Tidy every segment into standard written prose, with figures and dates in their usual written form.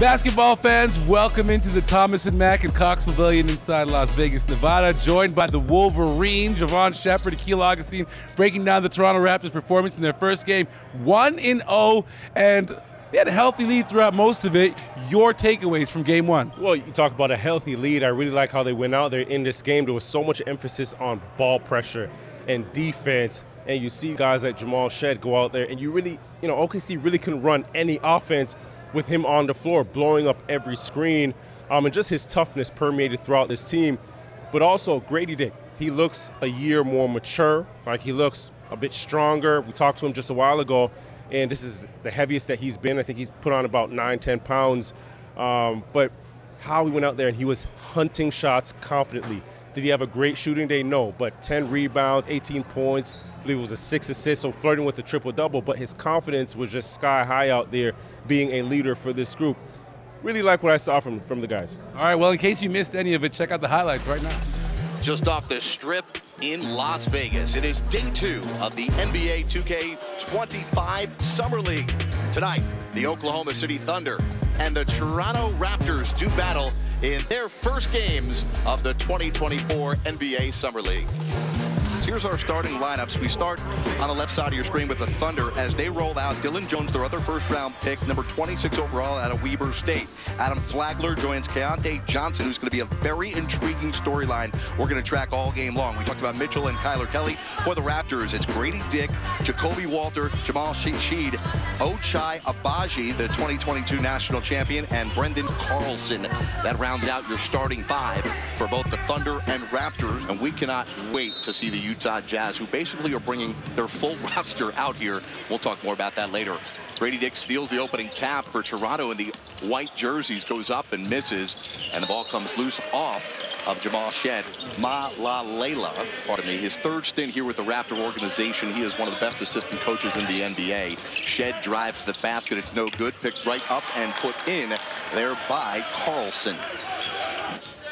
Basketball fans, welcome into the Thomas & Mack and Cox Pavilion inside Las Vegas, Nevada, joined by the Wolverine, Jevohn Shepherd, Akil, Augustine, breaking down the Toronto Raptors' performance in their first game, 1-0, and they had a healthy lead throughout most of it. Your takeaways from game one? Well, you talk about a healthy lead. I really like how they went out there in this game. There was so much emphasis on ball pressure and defense, and you see guys like Jamal Shead go out there, and you really, OKC really couldn't run any offense with him on the floor, blowing up every screen, and just his toughness permeated throughout this team. But also Grady Dick, he looks a year more mature, like he looks a bit stronger. We talked to him just a while ago, and this is the heaviest that he's been. I think he's put on about 9-10 pounds. But how he went out there and he was hunting shots confidently. Did he have a great shooting day? No, but 10 rebounds, 18 points, I believe it was a 6 assists, so flirting with the triple-double, but his confidence was just sky high out there being a leader for this group. Really like what I saw from the guys. All right, well, in case you missed any of it, check out the highlights right now. Just off the strip in Las Vegas, it is day 2 of the NBA 2K25 Summer League. Tonight, the Oklahoma City Thunder and the Toronto Raptors do battle in their first games of the 2024 NBA Summer League. So here's our starting lineups. We start on the left side of your screen with the Thunder as they roll out Dillon Jones, their other first-round pick, number 26 overall out of Weber State. Adam Flagler joins Keontae Johnson, who's going to be a very intriguing storyline we're going to track all game long. We talked about Mitchell and Kyler Kelly. For the Raptors, it's Grady Dick, Jacoby Walter, Jamal Sheed, Ochai Agbaji, the 2022 national champion, and Brendan Carlson. That rounds out your starting 5 for both the Thunder and Raptors, and we cannot wait to see the Utah Jazz, who basically are bringing their full roster out here. We'll talk more about that later. Grady Dick steals the opening tap for Toronto in the white jerseys, goes up and misses, and the ball comes loose off of Jamal Shead. Malalela, pardon me, his third stint here with the Raptor organization. He is one of the best assistant coaches in the NBA. Shead drives to the basket. It's no good. Picked right up and put in there by Carlson.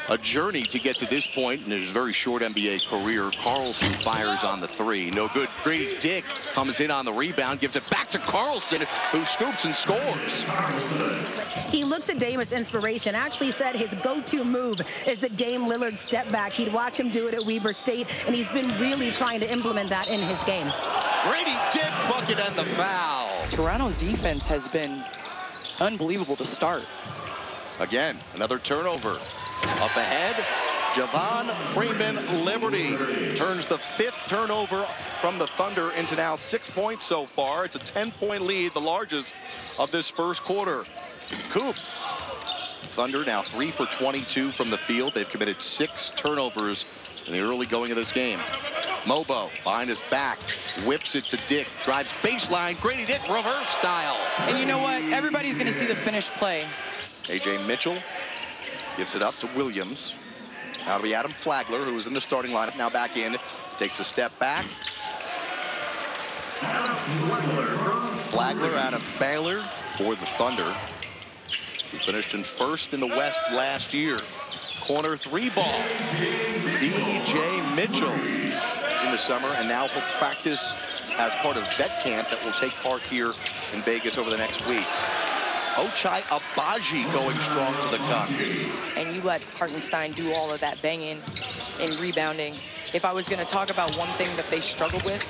A journey to get to this point in his very short NBA career. Carlson fires on the 3. No good. Grady Dick comes in on the rebound, gives it back to Carlson, who scoops and scores. He looks at Dame as inspiration. Actually said his go-to move is the Dame Lillard step back. He'd watch him do it at Weber State, and he's been really trying to implement that in his game. Grady Dick, bucket and the foul. Toronto's defense has been unbelievable to start. Again, another turnover. Up ahead, Jevohn Freeman Liberty turns the 5th turnover from the Thunder into now 6 points so far. It's a 10-point lead, the largest of this first quarter. Coop. Thunder now 3 for 22 from the field. They've committed 6 turnovers in the early going of this game. Mobo behind his back, whips it to Dick, drives baseline, Grady Dick reverse style. And you know what? Everybody's going to see the finished play. A.J. Mitchell gives it up to Williams. Now to be Adam Flagler, who was in the starting lineup, now back in. Takes a step back. Flagler out of Baylor for the Thunder, who finished in first in the West last year. Corner 3 ball. D.J. Mitchell in the summer, and now he'll practice as part of vet camp that will take part here in Vegas over the next week. Ochai Agbaji going strong to the cup. And you let Hartenstein do all of that banging and rebounding. If I was going to talk about one thing that they struggled with.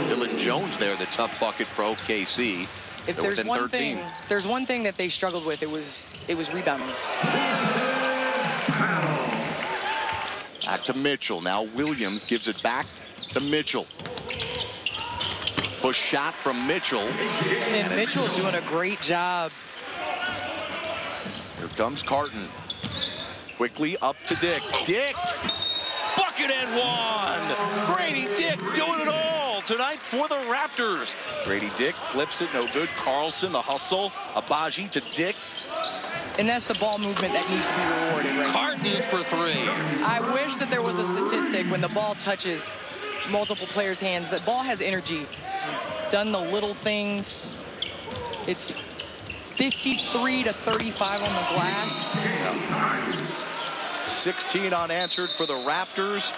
Dillon Jones there, the tough bucket for OKC. If there's one thing that they struggled with, it was rebounding. Back to Mitchell. Now Williams gives it back to Mitchell. Push shot from Mitchell. And Mitchell doing a great job. Here comes Carton. Quickly up to Dick. Dick! Bucket and one! Grady Dick doing it all tonight for the Raptors. Grady Dick flips it, no good. Carlson, the hustle. Agbaji to Dick. And that's the ball movement that needs to be rewarded right now. Carton for 3. I wish that there was a statistic when the ball touches multiple players' hands. That ball has energy. Done the little things. It's 53 to 35 on the glass. 16 unanswered for the Raptors.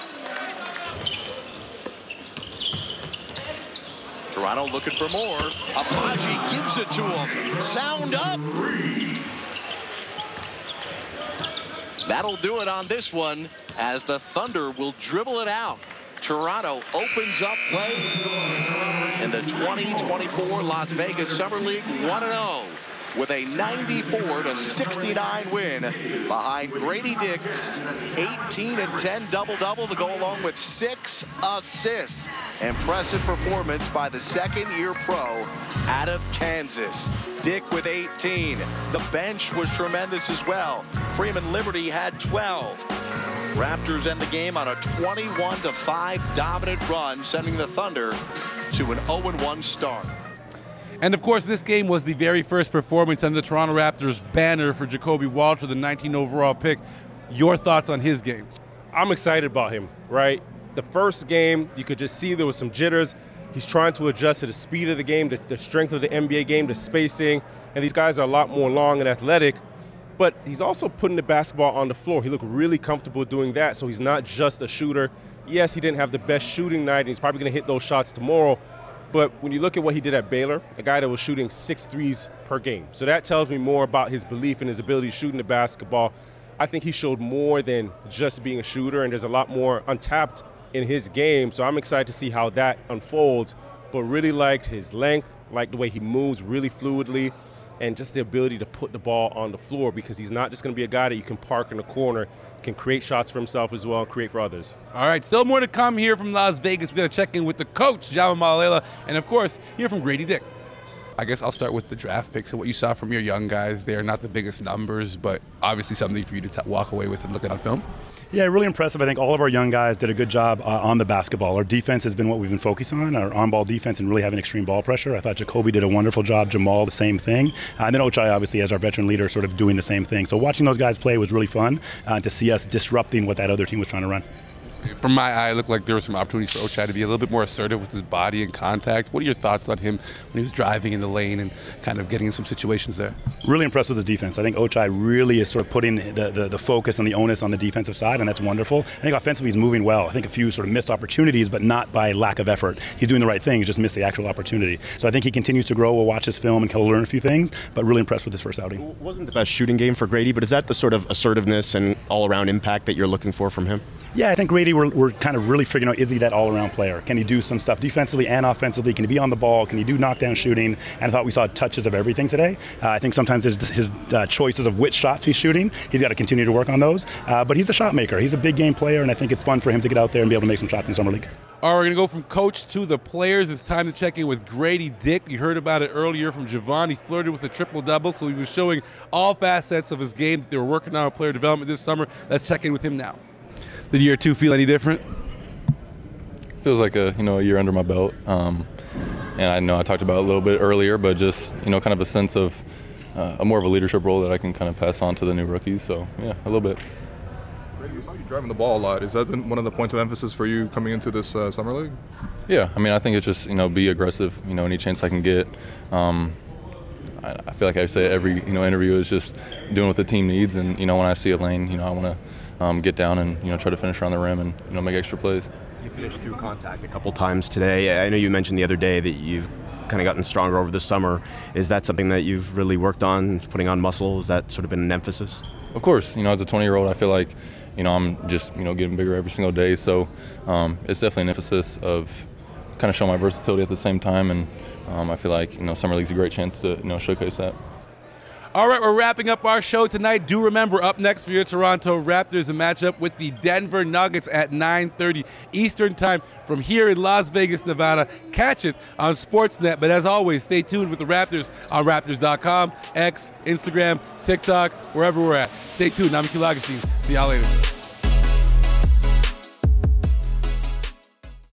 Toronto looking for more. Apache gives it to him. Sound up. That'll do it on this one as the Thunder will dribble it out. Toronto opens up play in the 2024 Las Vegas Summer League 1-0 with a 94-69 win behind Grady Dick's 18-10 double-double to go along with 6 assists. Impressive performance by the second-year pro out of Kansas. Dick with 18. The bench was tremendous as well. Freeman Liberty had 12. Raptors end the game on a 21-5 dominant run, sending the Thunder to an 0-1 start. And of course, this game was the very first performance on the Toronto Raptors banner for Jacoby Walter, the 19 overall pick. Your thoughts on his game? I'm excited about him, right? The first game, you could just see there was some jitters. He's trying to adjust to the speed of the game, the strength of the NBA game, the spacing, and these guys are a lot more long and athletic. But he's also putting the basketball on the floor. He looked really comfortable doing that, so he's not just a shooter. Yes, he didn't have the best shooting night, and he's probably going to hit those shots tomorrow. But when you look at what he did at Baylor, a guy that was shooting 6 threes per game. So that tells me more about his belief in his ability shooting the basketball. I think he showed more than just being a shooter, and there's a lot more untapped in his game. So I'm excited to see how that unfolds, but really liked his length, liked the way he moves really fluidly, and just the ability to put the ball on the floor, because he's not just going to be a guy that you can park in the corner, can create shots for himself as well and create for others. All right, still more to come here from Las Vegas. We're going to check in with the coach, Jevohn Malalela, and of course, hear from Grady Dick. I guess I'll start with the draft picks and what you saw from your young guys. They are not the biggest numbers, but obviously something for you to walk away with and look at on film. Yeah, really impressive. I think all of our young guys did a good job on the basketball. Our defense has been what we've been focusing on, our on-ball defense, and really having extreme ball pressure. I thought Jacoby did a wonderful job, Jamal the same thing, and then Ochai obviously as our veteran leader sort of doing the same thing. So watching those guys play was really fun to see us disrupting what that other team was trying to run. From my eye, it looked like there were some opportunities for Ochai to be a little bit more assertive with his body and contact. What are your thoughts on him when he was driving in the lane and kind of getting in some situations there? Really impressed with his defense. I think Ochai really is sort of putting the focus and the onus on the defensive side, and that's wonderful. I think offensively he's moving well. I think a few sort of missed opportunities, but not by lack of effort. He's doing the right thing, he just missed the actual opportunity. So I think he continues to grow. We'll watch his film and he'll learn a few things, but really impressed with his first outing. It wasn't the best shooting game for Grady, but is that the sort of assertiveness and all-around impact that you're looking for from him? Yeah, I think Grady, we're kind of really figuring out, is he that all-around player? Can he do some stuff defensively and offensively? Can he be on the ball? Can he do knockdown shooting? And I thought we saw touches of everything today. I think sometimes his choices of which shots he's shooting, he's got to continue to work on those. But he's a shot maker. He's a big game player, and I think it's fun for him to get out there and be able to make some shots in Summer League. All right, we're going to go from coach to the players. It's time to check in with Grady Dick. You heard about it earlier from Jevohn. He flirted with a triple-double, so he was showing all facets of his game that they were working on with player development this summer. Let's check in with him now. Did year 2 feel any different? Feels like a year under my belt, and I know I talked about it a little bit earlier, but just kind of a sense of a more of a leadership role that I can kind of pass on to the new rookies. So yeah, a little bit. Grady, we saw you driving the ball a lot. Has that been one of the points of emphasis for you coming into this summer league? Yeah, I mean, I think it's just be aggressive. Any chance I can get. I feel like I say every interview is just doing what the team needs, and when I see a lane, I want to get down and try to finish around the rim and make extra plays. You finished through contact a couple times today. I know you mentioned the other day that you've kind of gotten stronger over the summer. Is that something that you've really worked on, putting on muscle? Has that sort of been an emphasis? Of course. As a 20-year-old, I feel like I'm just getting bigger every single day. So it's definitely an emphasis of kind of showing my versatility at the same time, and I feel like summer league's a great chance to showcase that. All right, we're wrapping up our show tonight. Do remember, up next for your Toronto Raptors, a matchup with the Denver Nuggets at 9:30 Eastern Time from here in Las Vegas, Nevada. Catch it on Sportsnet. But as always, stay tuned with the Raptors on Raptors.com, X, Instagram, TikTok, wherever we're at. Stay tuned. I'm Akil, Augustine. See y'all later.